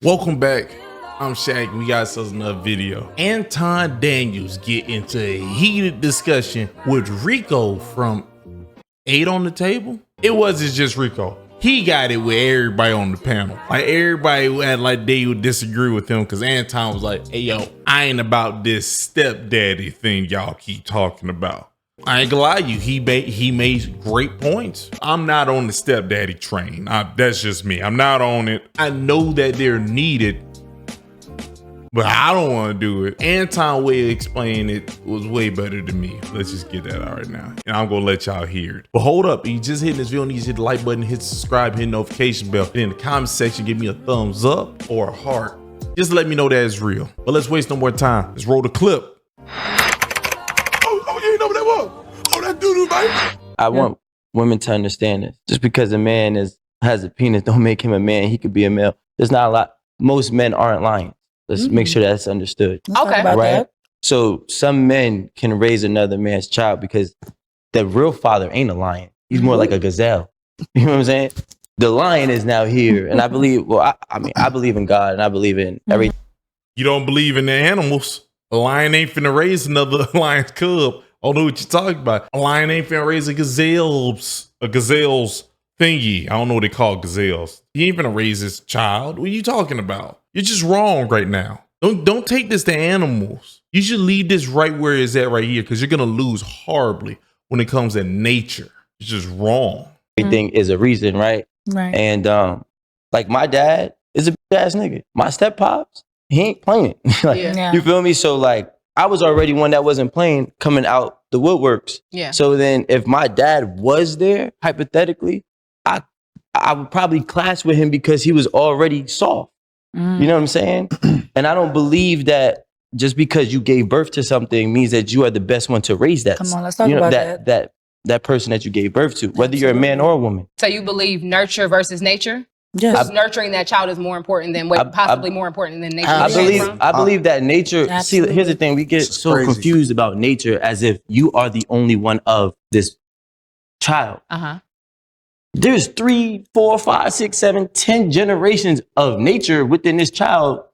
Welcome back. I'm Shaq. We got ourselves another video. Anton Daniels get into a heated discussion with Rico from 8 on the Table. It wasn't just Rico. He got it with everybody on the panel. Like everybody had like they would disagree with him because Anton was like, "Hey yo, I ain't about this stepdaddy thing y'all keep talking about." I ain't gonna lie to you, he made great points. I'm not on the stepdaddy train. That's just me. I'm not on it. I know that they're needed, but I don't want to do it. Anton's way of explaining it was way better than me. Let's just get that out right now. And I'm going to let y'all hear it. But hold up. You just hitting this video, need to hit the like button, hit subscribe, hit notification bell. And in the comment section, give me a thumbs up or a heart. Just let me know that it's real. But let's waste no more time. Let's roll the clip. Oh, you ain't know what that was. Oh, that doo-doo, baby. I want women to understand this. Just because a man has a penis don't make him a man. He could be a male. There's not a lot. Most men aren't lying. Let's make sure that's understood. Okay. Right? That. So some men can raise another man's child because the real father ain't a lion. He's more like a gazelle. You know what I'm saying? The lion is now here. And I believe, I believe in God and I believe in everything. You don't believe in the animals. A lion ain't finna raise another lion's cub. I don't know what you're talking about. A lion ain't finna raise a gazelle's thingy. I don't know what they call gazelles. He ain't finna raise his child. What are you talking about? You're just wrong right now. Don't take this to animals. You should leave this right where it's at right here because you're gonna lose horribly when it comes to nature. It's just wrong. Everything is a reason, right? Right. And like my dad is a bitch ass nigga. My step pops, he ain't playing. Like, Yeah. You feel me? So like I was already one that wasn't playing coming out the woodworks. Yeah. So then if my dad was there, hypothetically, I would probably clash with him because he was already soft. You know what I'm saying? And I don't believe that just because you gave birth to something means that you are the best one to raise that. Come on, let's talk about that person that you gave birth to, whether you're a man or a woman. So you believe nurture versus nature? Yes. Nurturing that child is more important than possibly more important than nature. I believe that nature. Absolutely. See, here's the thing: we get so crazy. confused about nature as if you are the only one of this child. There's 3, 4, 5, 6, 7, 10 generations of nature within this child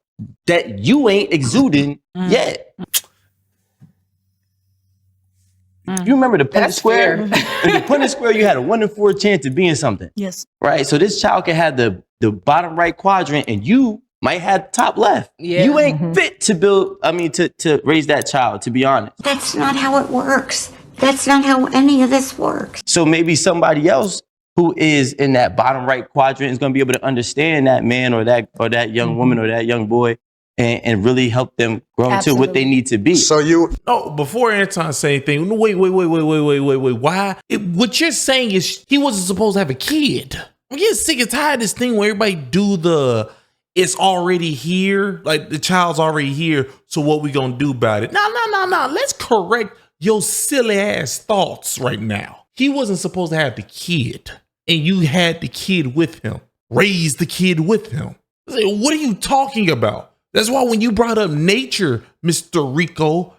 that you ain't exuding yet. You remember the Punnett Square? In the Punnett Square, you had a 1 in 4 chance of being something. Yes. Right? So this child can have the bottom right quadrant and you might have the top left. Yeah. You ain't fit to to raise that child, to be honest. That's not how it works. That's not how any of this works. So maybe somebody else who is in that bottom right quadrant is going to be able to understand that man or that young woman or that young boy and really help them grow into what they need to be. So you, Oh, before Anton say anything, wait. Why? What you're saying is he wasn't supposed to have a kid. I'm getting sick and tired of this thing where everybody do it's already here, like the child's already here, so what we gonna do about it? No. Let's correct your silly ass thoughts right now. He wasn't supposed to have the kid, and you had the kid with him. Raise the kid with him. What are you talking about? That's why when you brought up nature, Mr. Rico,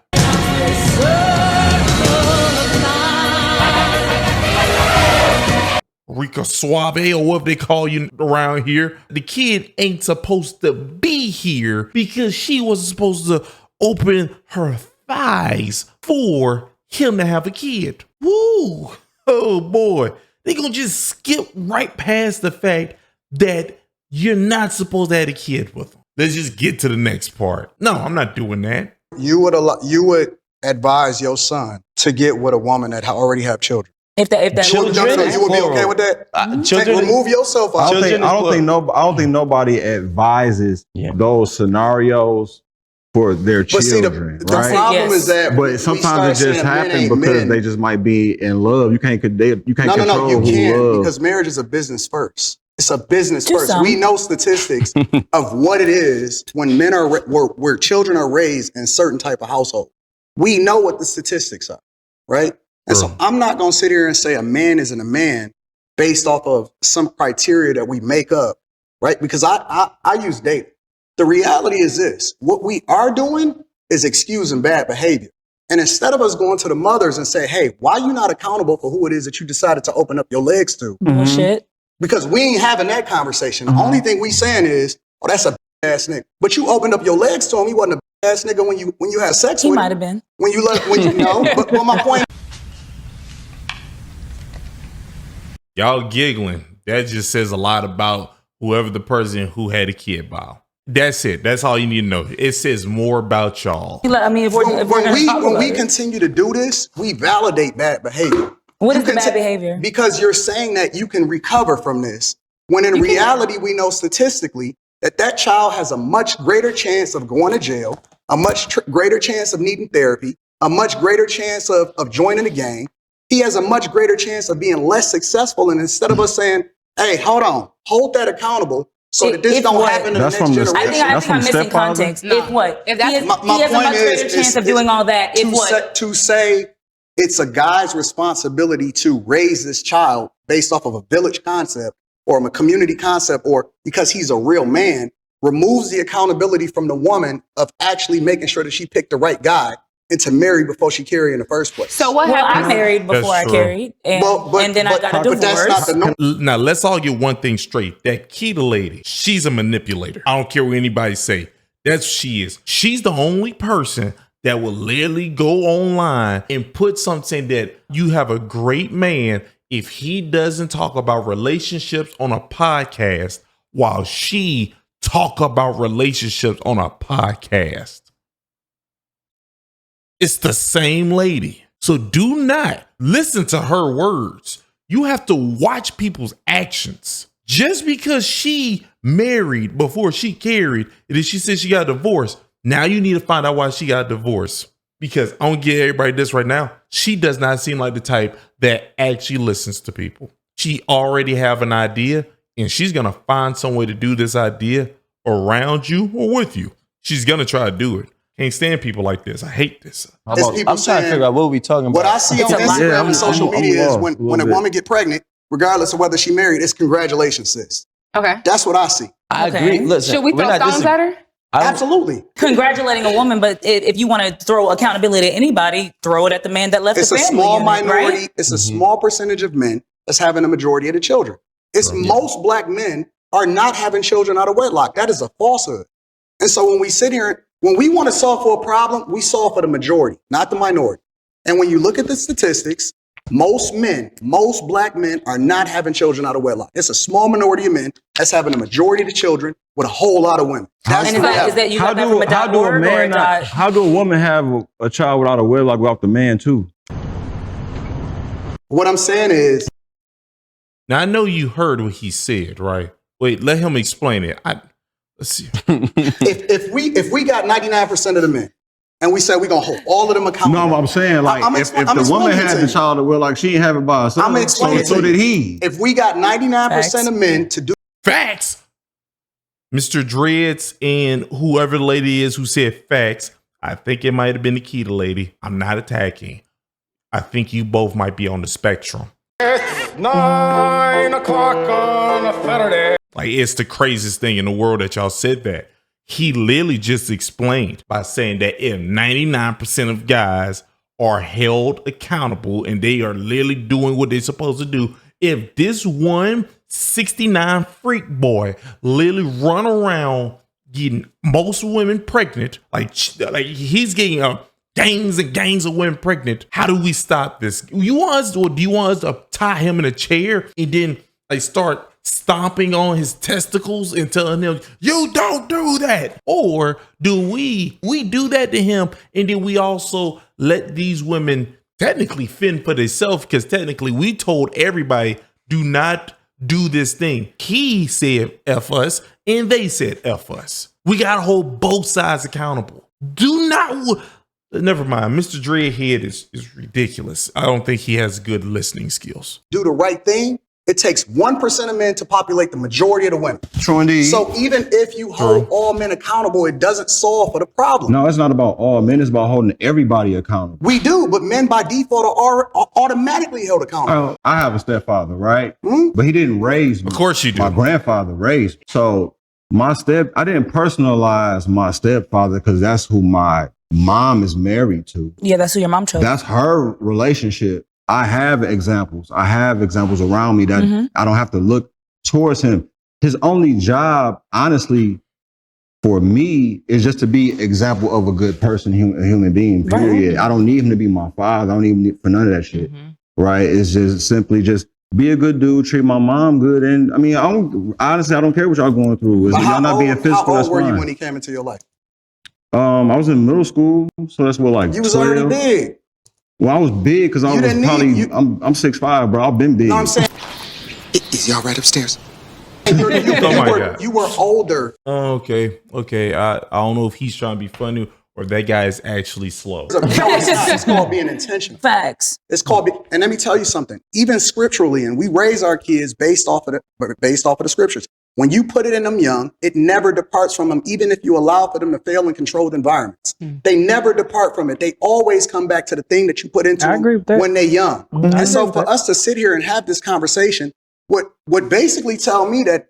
Rico Suave, or what they call you around here, the kid ain't supposed to be here because she wasn't supposed to open her thighs for him to have a kid. Woo! Oh boy. They gonna just skip right past the fact that you're not supposed to have a kid with them. Let's just get to the next part. No, I'm not doing that. you would advise your son to get with a woman that already have children. If that Children No, you would be plural. okay with that? Children- Remove yourself I out. don't think nobody advises those scenarios for their But see, children, the right? problem is that But sometimes it just happens because they just might be in love. You can't control you who can't, love. because marriage is a business first. It's a business To first. some. We know statistics of what it is when men are where children are raised in certain type of household. We know what the statistics are, right? And so I'm not going to sit here and say a man isn't a man based off of some criteria that we make up, right? Because I use data. The reality is this: what we are doing is excusing bad behavior. And instead of us going to the mothers and say, hey, why are you not accountable for who it is that you decided to open up your legs to? bullshit. Because we ain't having that conversation. The only thing we saying is, oh, that's a ass nigga. But you opened up your legs to him. He wasn't a ass nigga when you had sex with him. He might have been. When you know. But my point. Y'all giggling. That just says a lot about whoever the person who had a kid by. That's it. That's all you need to know. It says more about y'all. I mean, when we continue to do this, we validate bad behavior. What is the bad behavior? Because you're saying that you can recover from this, when in reality, we know statistically that child has a much greater chance of going to jail, a much greater chance of needing therapy, a much greater chance of joining a gang. He has a much greater chance of being less successful. And instead of us saying, hey, hold that accountable, so that this don't happen to the next generation. I think I'm missing context. No. If what? If that's, he has a much greater chance of doing all that. If what? To say it's a guy's responsibility to raise this child based off of a village concept or a community concept, or because he's a real man, removes the accountability from the woman of actually making sure that she picked the right guy and to marry before she carried in the first place. So what Well, happened? I married before I carried, and then I got a divorce. But that's not the norm. Now, let's all get one thing straight. That Keita lady, she's a manipulator. I don't care what anybody say. That's what she is. She's the only person that will literally go online and put something that you have a great man if he doesn't talk about relationships on a podcast while she talk about relationships on a podcast. It's the same lady. So do not listen to her words. You have to watch people's actions. Just because she married before she carried, and then she said she got divorced, now you need to find out why she got divorced. Because I'm going to give everybody this right now. She does not seem like the type that actually listens to people. She already have an idea, and she's going to find some way to do this idea around you or with you. She's going to try to do it. Can't stand people like this. I hate this. I'm trying to figure out what we talking about. What I see on Instagram and social media is when a woman get pregnant, regardless of whether she married, it's congratulations, sis. Okay. That's what I see. I agree. Listen, should we throw stones at her? Absolutely. Congratulating a woman, but if you want to throw accountability at anybody, throw it at the man that left the family. It's a small minority. Right? It's a small percentage of men that's having the majority of the children. Most black men are not having children out of wedlock. That is a falsehood. And so when we sit here, when we want to solve for a problem, we solve for the majority, not the minority. And when you look at the statistics, most black men are not having children out of wedlock. It's a small minority of men that's having the majority of the children with a whole lot of women. That's and is that you got that from a how do a woman have a child without a wedlock without the man too? What I'm saying is, now I know you heard what he said, right? Wait, let him explain it. Let's see. if we got 99% of the men and we said we're gonna hold all of them accountable. No, I'm saying like if the woman had the child at wedlock, she didn't have it by herself. I'm explaining. So did he. If we got 99% of men to do facts, Mr. Dreads and whoever the lady is who said facts, I think it might have been the Keita lady. I'm not attacking. I think you both might be on the spectrum. It's 9 o'clock on a Saturday. Like, it's the craziest thing in the world that y'all said that. He literally just explained by saying that if 99% of guys are held accountable and they are literally doing what they're supposed to do, if this 169 freak boy literally run around getting most women pregnant, like he's getting gangs and gangs of women pregnant, how do we stop this? Do you want us to tie him in a chair and then like start stomping on his testicles and telling him, you don't do that? Or do we do that to him and then we also let these women technically fend for themselves, because technically we told everybody do not do this thing. He said F us and they said F us. We got to hold both sides accountable. Do not... Never mind. Mr. Dreadhead is ridiculous. I don't think he has good listening skills. Do the right thing. It takes 1% of men to populate the majority of the women. True indeed. So even if you hold all men accountable, it doesn't solve for the problem. No, it's not about all men. It's about holding everybody accountable. We do, but men by default are automatically held accountable. I have a stepfather, right? But he didn't raise me. Of course you do. My grandfather raised me. So I didn't personalize my stepfather because that's who my mom is married to. Yeah, that's who your mom chose. That's her relationship. I have examples around me that I don't have to look towards him. His only job, honestly, for me, is just to be example of a good person, a human being, period. I don't need him to be my father. I don't even need for none of that shit. Right? It's just simply just be a good dude, treat my mom good. And I mean, honestly, I don't care what y'all going through. Y'all not being physical, how that's old were you fine. when he came into your life? I was in middle school, so that's what, like, You was 12. already big. Well, I was big because I was probably, I'm 6'5", bro. I've been big. No, I'm saying. Is y'all right upstairs? You were older. Okay. I don't know if he's trying to be funny or that guy is actually slow. It's called being intentional. Facts. It's called, and let me tell you something. Even scripturally, and we raise our kids based off of the scriptures. When you put it in them young, it never departs from them, even if you allow for them to fail in controlled environments. They never depart from it. They always come back to the thing that you put into them when they're young. And so for us to sit here and have this conversation would basically tell me that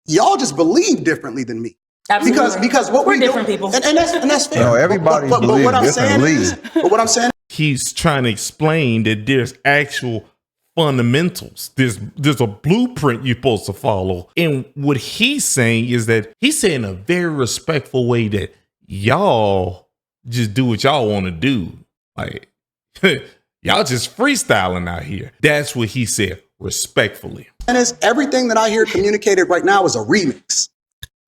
y'all just believe differently than me. Absolutely. Because what we're we different do, people. and that's fair. No, everybody but believes what I'm saying differently. is, what I'm saying, He's trying to explain that there's actual fundamentals. There's a blueprint you're supposed to follow. And what he's saying is that he's saying in a very respectful way that y'all just do what y'all want to do. Like, y'all just freestyling out here. That's what he said, respectfully. and it's everything that I hear communicated right now is a remix.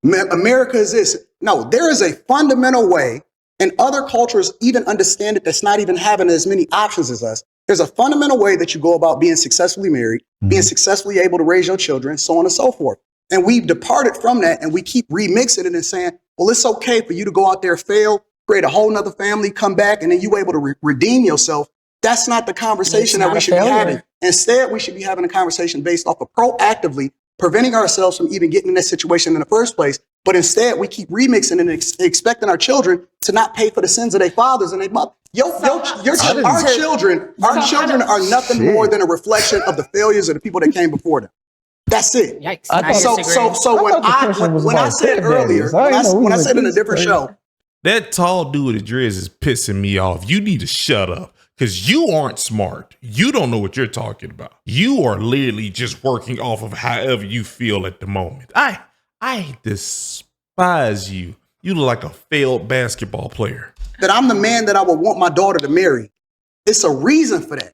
America is this. No, there is a fundamental way, and other cultures even understand it, that's not even having as many options as us. There's a fundamental way that you go about being successfully married, being successfully able to raise your children, so on and so forth. And we've departed from that, and we keep remixing it and saying, well, it's okay for you to go out there, fail, create a whole nother family, come back, and then you able to redeem yourself. That's not the conversation that we should be having. Instead, we should be having a conversation based off of proactively preventing ourselves from even getting in that situation in the first place. But instead, we keep remixing and expecting our children to not pay for the sins of their fathers and their mother. Our children are nothing more than a reflection of the failures of the people that came before them. That's it. Yikes. So when I said earlier, when I said in a different show, that tall dude with the dreads is pissing me off. You need to shut up. Because you aren't smart. You don't know what you're talking about. You are literally just working off of however you feel at the moment. I despise you. You look like a failed basketball player. that I'm the man that I would want my daughter to marry. It's a reason for that.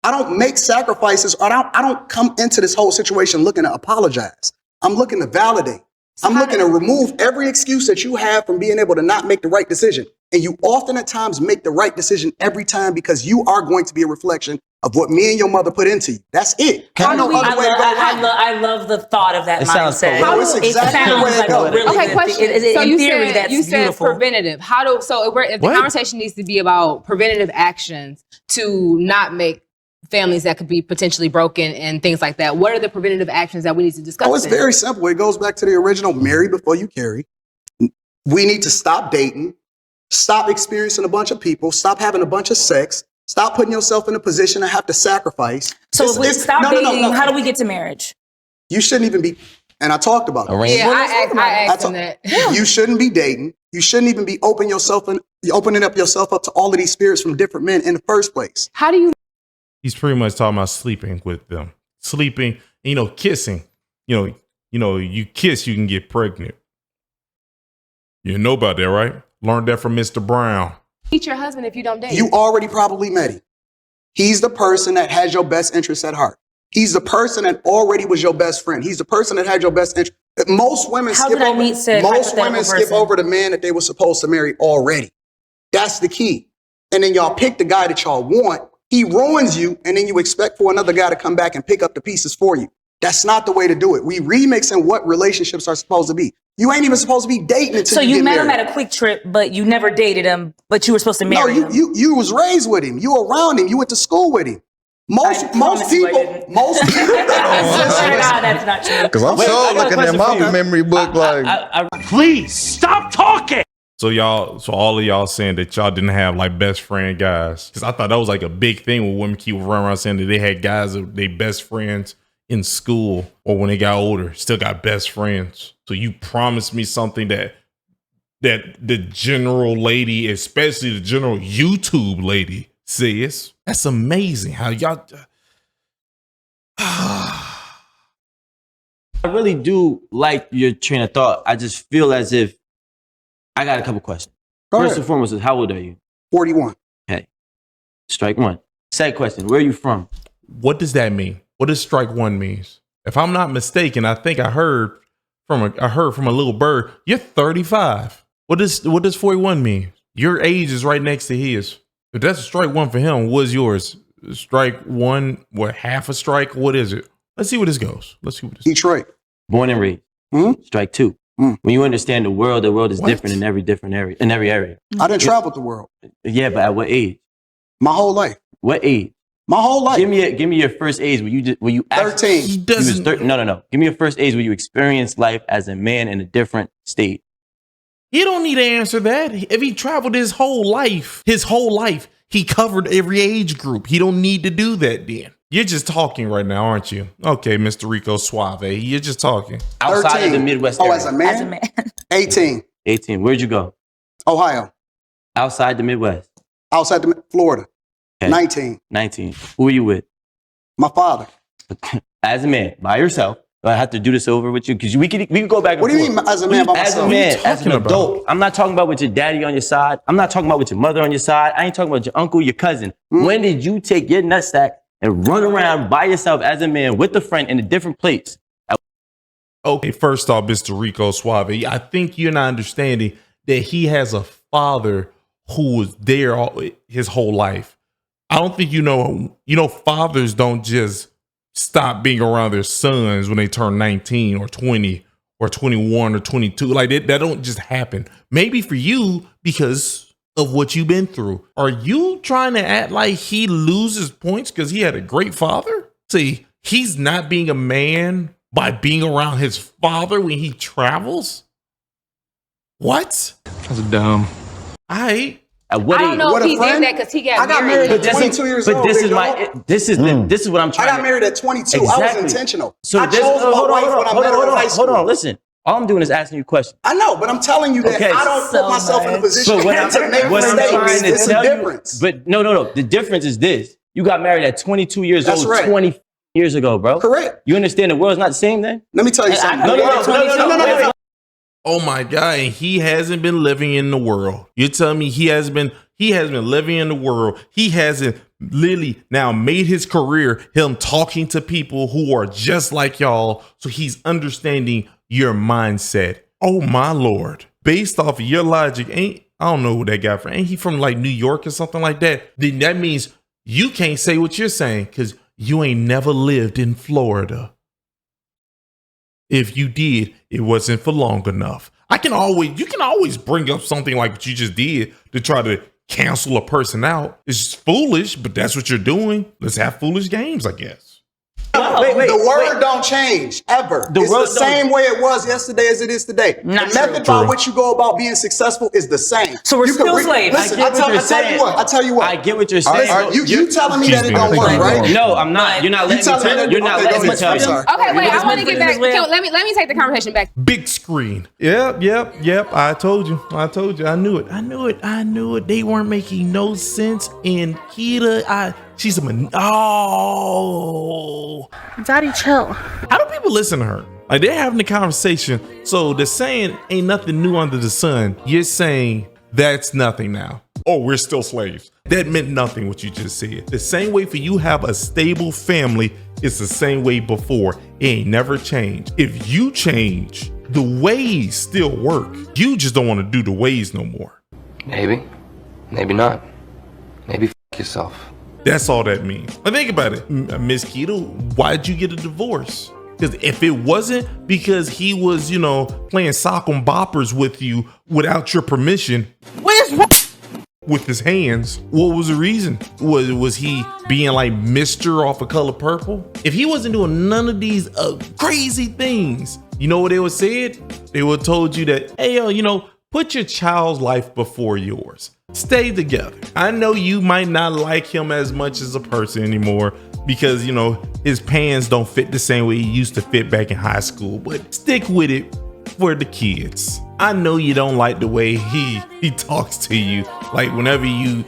I don't make sacrifices, or I don't come into this whole situation looking to apologize. I'm looking to validate. I'm looking to remove every excuse that you have from being able to not make the right decision. And you often at times make the right decision every time because you are going to be a reflection of what me and your mother put into you. That's it. I love the thought of that mindset. It's exactly the way it goes. Okay, question. So you theory, said, that's you said beautiful. preventative. If the conversation needs to be about preventative actions to not make families that could be potentially broken and things like that, what are the preventative actions that we need to discuss? Oh, it's very simple. It goes back to the original marry before you carry. We need to stop dating, stop experiencing a bunch of people, stop having a bunch of sex, stop putting yourself in a position to have to sacrifice. So if we stop dating, how do we get to marriage? You shouldn't even be, and I talked about it. Yeah, I asked him that. You shouldn't be dating. You shouldn't even be opening yourself up to all of these spirits from different men in the first place. How do you? He's pretty much talking about sleeping with them. Sleeping, kissing. You kiss, you can get pregnant. You know about that, right? Learned that from Mr. Brown. Meet your husband if you don't date. You already probably met him. He's the person that has your best interests at heart. He's the person that already was your best friend. He's the person that had your best interest. Most women skip over the man that they were supposed to marry already. That's the key. And then y'all pick the guy that y'all want. He ruins you, and then you expect for another guy to come back and pick up the pieces for you. That's not the way to do it. We remixing what relationships are supposed to be. You ain't even supposed to be dating until you get married. So you met him at a quick trip, but you never dated him, but you were supposed to marry him. No, you was raised with him. You were around him. You went to school with him. Most people. That's not true. Because I'm sure looking at my memory book Please stop talking. So all of y'all saying that y'all didn't have like best friend guys. Because I thought that was like a big thing when women keep running around saying that they had guys that they best friends in school or when they got older, still got best friends. So you promised me something that the general lady, especially the general YouTube lady, says. That's amazing how y'all. I really do like your train of thought. I just feel as if I got a couple questions. Go First ahead. and foremost, is how old are you? 41. Okay. Strike one. Second question, where are you from? What does that mean? What does strike one means? If I'm not mistaken, I think I heard from a little bird. You're 35. What does 41 mean? Your age is right next to his. If that's a strike one for him, what's yours? Strike one, what, half a strike? What is it? Let's see where this goes. Detroit. Born and raised. Strike two. When you understand the world is What? different in every area. I didn't travel the world. Yeah, but at what age? My whole life. What age? My whole life. Give me your first age where you 13. He doesn't. No. Give me your first age where you experienced life as a man in a different state. You don't need to answer that. If he traveled his whole life, he covered every age group. He don't need to do that then. You're just talking right now, aren't you? Okay, Mr. Rico Suave. You're just talking. Outside 13. of the Midwest Oh, area. as a man? As a man. 18. 18. Where'd you go? Ohio. Outside the Midwest. Outside Florida. Okay. 19. 19. Who are you with? My father. As a man, by yourself. I have to do this over with you because we can go back and What do you forth. mean as a man by As a myself? man, What are you as an talking adult. about? I'm not talking about with your daddy on your side. I'm not talking about with your mother on your side. I ain't talking about your uncle, your cousin. When did you take your nutsack and run around by yourself as a man with a friend in a different place? Okay, first off, Mr. Rico Suave, I think you're not understanding that he has a father who was there his whole life. I don't think you know, fathers don't just stop being around their sons when they turn 19 or 20 or 21 or 22. Like that don't just happen. Maybe for you because of what you've been through. Are you trying to act like he loses points because he had a great father? See, he's not being a man by being around his father when he travels? What? That's dumb. At what I don't age? know What if a he friend? did that because he got I got married. married at 22 years But old. this big is dog. this is what I'm I trying got to. married at 22. I was Exactly. intentional. So I chose my wife when I met her in high school. Hold on, listen. All I'm doing is asking you questions. I know, but I'm telling you that Okay. I don't put myself in a position So what to make I'm trying mistakes. to It's a tell difference. you, but no. The difference is this: you got married at 22 years That's old, right. 20 years ago, bro. Correct. You understand the world's not the same then? Let me tell you something. No. Oh my God, and he hasn't been living in the world. You're telling me he has been living in the world. He hasn't literally now made his career him talking to people who are just like y'all. So he's understanding your mindset. Oh my Lord. Based off of your logic, I don't know who that guy from. Ain't he from like New York or something like that? Then that means you can't say what you're saying because you ain't never lived in Florida. If you did, it wasn't for long enough. You can always bring up something like what you just did to try to cancel a person out. It's just foolish, but that's what you're doing. Let's have foolish games, I guess. The word don't change ever. It's the same way it was yesterday as it is today. The method by which you go about being successful is the same. So we're still slaves. Listen, I tell you what. I get what you're saying. You telling me that it don't work, right? No, I'm not. You're not letting me tell you. You're not letting me tell you. Okay, wait. I want to get back. Let me take the conversation back. Big screen. Yep. I told you. I knew it. They weren't making no sense. And Kita, she's a Daddy, chill. How do people listen to her? Like they're having a conversation. So they're saying ain't nothing new under the sun. You're saying that's nothing now. Oh, we're still slaves. That meant nothing what you just said. The same way for you have a stable family, it's the same way before. It ain't never changed. If you change, the ways still work. You just don't want to do the ways no more. Maybe. Maybe not. Maybe f yourself. That's all that means. But think about it, Miss Keto, why'd you get a divorce? Because if it wasn't because he was, playing sock and boppers with you without your permission, with his hands, what was the reason? Was he being like Mr. off of Color Purple? If he wasn't doing none of these crazy things, you know what they would said? They would told you that, hey, put your child's life before yours. Stay together. I know you might not like him as much as a person anymore because, his pants don't fit the same way he used to fit back in high school, but stick with it for the kids. I know you don't like the way he talks to you. Like whenever you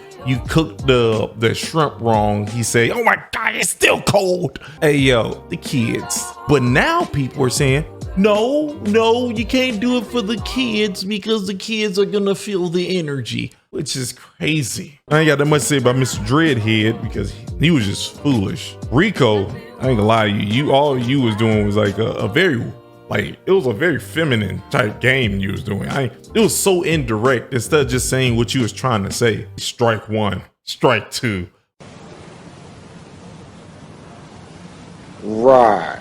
cook the shrimp wrong, he say, oh my God, it's still cold. Hey, yo, the kids. But now people are saying, no, you can't do it for the kids because the kids are gonna feel the energy, which is crazy. I ain't got that much to say about Mr. Dreadhead because he was just foolish. Rico, I ain't gonna lie to you, all you was doing was like a very, like, it was a very feminine type game you was doing. It was so indirect instead of just saying what you was trying to say. Strike one, strike two. Right.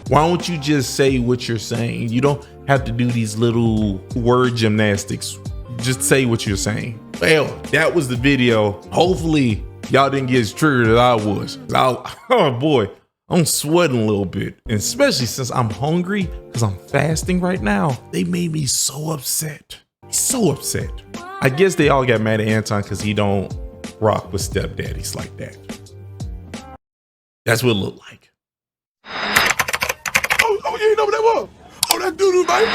Why don't you just say what you're saying? You don't have to do these little word gymnastics. Just say what you're saying. Well, that was the video. Hopefully y'all didn't get as triggered as I was. Oh boy, I'm sweating a little bit. And especially since I'm hungry because I'm fasting right now. They made me so upset. So upset. I guess they all got mad at Anton because he don't rock with stepdaddies like that. That's what it looked like. Oh, you ain't know what that was? Oh, that doo-doo, baby.